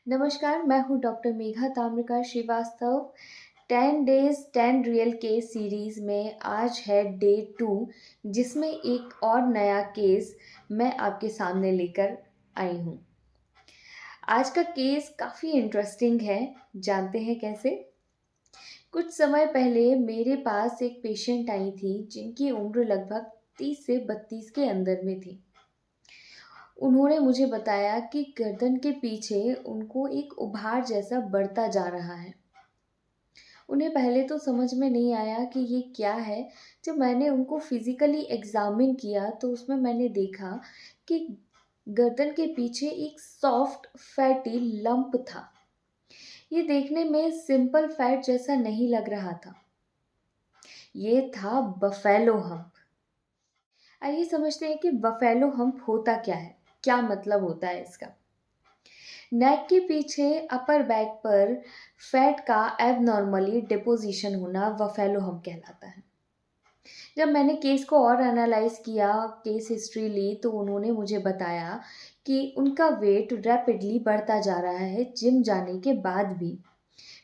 नमस्कार, मैं हूँ doctor Megha Tamrakar Srivastava. 10 days 10 real case series में आज है डे 2, जिसमें एक और नया केस मैं आपके सामने लेकर आई हूँ। आज का केस काफ़ी इंटरेस्टिंग है, जानते हैं कैसे? कुछ समय पहले मेरे पास एक पेशेंट आई थी जिनकी उम्र लगभग 30 से 32 के अंदर में थी। उन्होंने मुझे बताया कि गर्दन के पीछे उनको एक उभार जैसा बढ़ता जा रहा है। उन्हें पहले तो समझ में नहीं आया कि ये क्या है। जब मैंने उनको फिज़िकली एग्ज़ामिन किया तो उसमें मैंने देखा कि गर्दन के पीछे एक सॉफ्ट फैटी लंप था। ये देखने में सिंपल फैट जैसा नहीं लग रहा था। ये था बफेलो हम्प। आइए समझते हैं कि बफेलो हम्प होता क्या है? क्या मतलब होता है इसका? नेक के पीछे अपर बैक पर फैट का एबनॉर्मली डिपोजिशन होना बफेलो हम्प कहलाता है। जब मैंने केस को और एनालाइज किया, केस हिस्ट्री ली, तो उन्होंने मुझे बताया कि उनका वेट रैपिडली बढ़ता जा रहा है जिम जाने के बाद भी।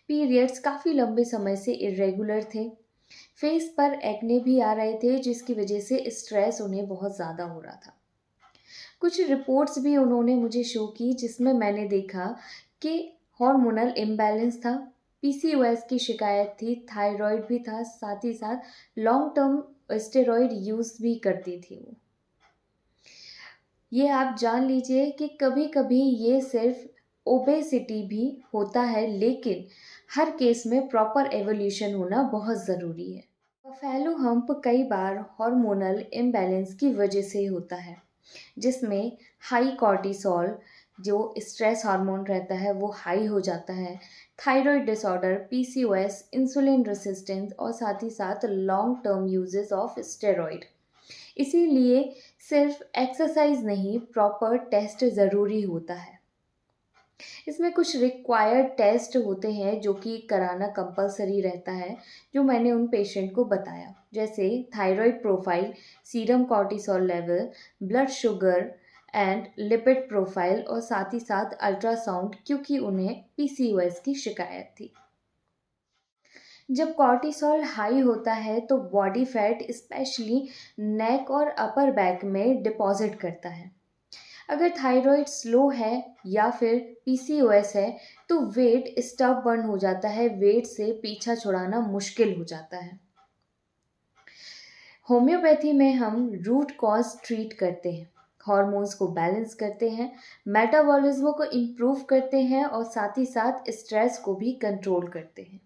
पीरियड्स काफ़ी लंबे समय से इरेगुलर थे। फेस पर एक्ने भी आ रहे थे जिसकी वजह से स्ट्रेस उन्हें बहुत ज़्यादा हो रहा था। कुछ रिपोर्ट्स भी उन्होंने मुझे शो की जिसमें मैंने देखा कि हार्मोनल इम्बैलेंस था, पीसीओएस की शिकायत थी, थायराइड भी था, साथ ही साथ लॉन्ग टर्म स्टेरॉयड यूज़ भी करती थी वो। ये आप जान लीजिए कि कभी-कभी ये सिर्फ ओबेसिटी भी होता है, लेकिन हर केस में प्रॉपर एवोल्यूशन होना बहुत ज़रूरी है। बफेलो हम्प कई बार हार्मोनल इम्बैलेंस की वजह से होता है, जिसमें हाई कॉर्टिसोल जो स्ट्रेस हार्मोन रहता है वो हाई हो जाता है, thyroid disorder, PCOS, insulin resistance और साथ ही साथ long term uses of steroid. इसीलिए सिर्फ एक्सरसाइज नहीं, प्रॉपर टेस्ट ज़रूरी होता है। इसमें कुछ रिक्वायर्ड टेस्ट होते हैं जो कि कराना कंपलसरी रहता है, जो मैंने उन पेशेंट को बताया, जैसे thyroid profile, serum cortisol level, blood sugar and lipid profile और साथ ही साथ अल्ट्रासाउंड, क्योंकि उन्हें पीसीओएस की शिकायत थी। जब कॉर्टिसोल हाई होता है तो बॉडी फैट स्पेशली नेक और अपर बैक में डिपॉजिट करता है। अगर थायराइड स्लो है या फिर पीसीओएस है तो वेट स्टबबर्न हो जाता है, वेट से पीछा छुड़ाना मुश्किल हो जाता है। होम्योपैथी में हम रूट कॉज ट्रीट करते हैं, हॉर्मोन्स को बैलेंस करते हैं, मेटाबॉलिज्म को इम्प्रूव करते हैं और साथ ही साथ स्ट्रेस को भी कंट्रोल करते हैं।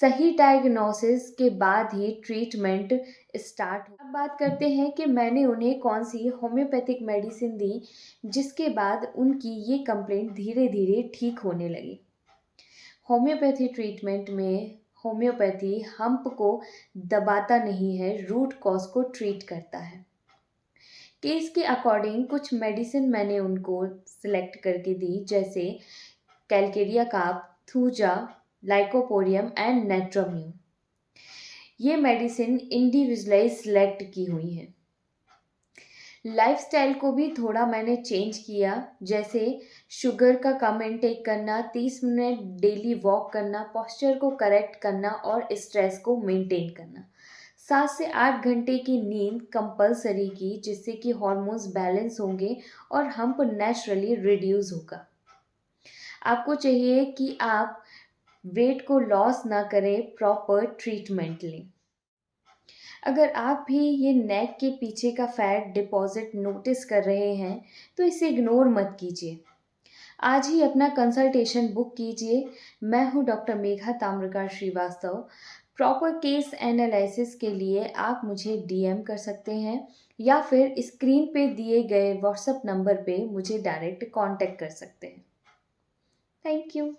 सही डायग्नोसिस के बाद ही ट्रीटमेंट स्टार्ट हो। अब बात करते हैं कि मैंने उन्हें कौन सी होम्योपैथिक मेडिसिन दी जिसके बाद उनकी ये कंप्लेंट धीरे धीरे ठीक होने लगी। होम्योपैथी ट्रीटमेंट में होम्योपैथी हम्प को दबाता नहीं है, रूट कॉज को ट्रीट करता है। केस के अकॉर्डिंग कुछ मेडिसिन मैंने उनको सिलेक्ट करके दी, जैसे calcarea carb, thuja, lycopodium and natrum mur. ये मेडिसिन इंडिविजुअलाइज सिलेक्ट की हुई हैं। लाइफस्टाइल को भी थोड़ा मैंने चेंज किया, जैसे शुगर का कम इनटेक करना, 30 मिनट डेली वॉक करना, पोस्चर को करेक्ट करना और स्ट्रेस को मेंटेन करना। 7 से 8 घंटे की नींद कंपलसरी की, जिससे कि हार्मोन्स बैलेंस होंगे और हम्प नेचुरली रिड्यूस होगा। आपको चाहिए कि आप वेट को लॉस ना करें, प्रॉपर ट्रीटमेंट लें। अगर आप भी ये नेक के पीछे का फैट डिपॉजिट नोटिस कर रहे हैं तो इसे इग्नोर मत कीजिए। आज ही अपना कंसल्टेशन बुक कीजिए। मैं हूँ doctor Megha Tamrakar Srivastava. Proper case analysis के लिए आप मुझे डीएम कर सकते हैं या फिर स्क्रीन पे दिए गए व्हाट्सएप नंबर पे मुझे डायरेक्ट कांटेक्ट कर सकते हैं। Thank you.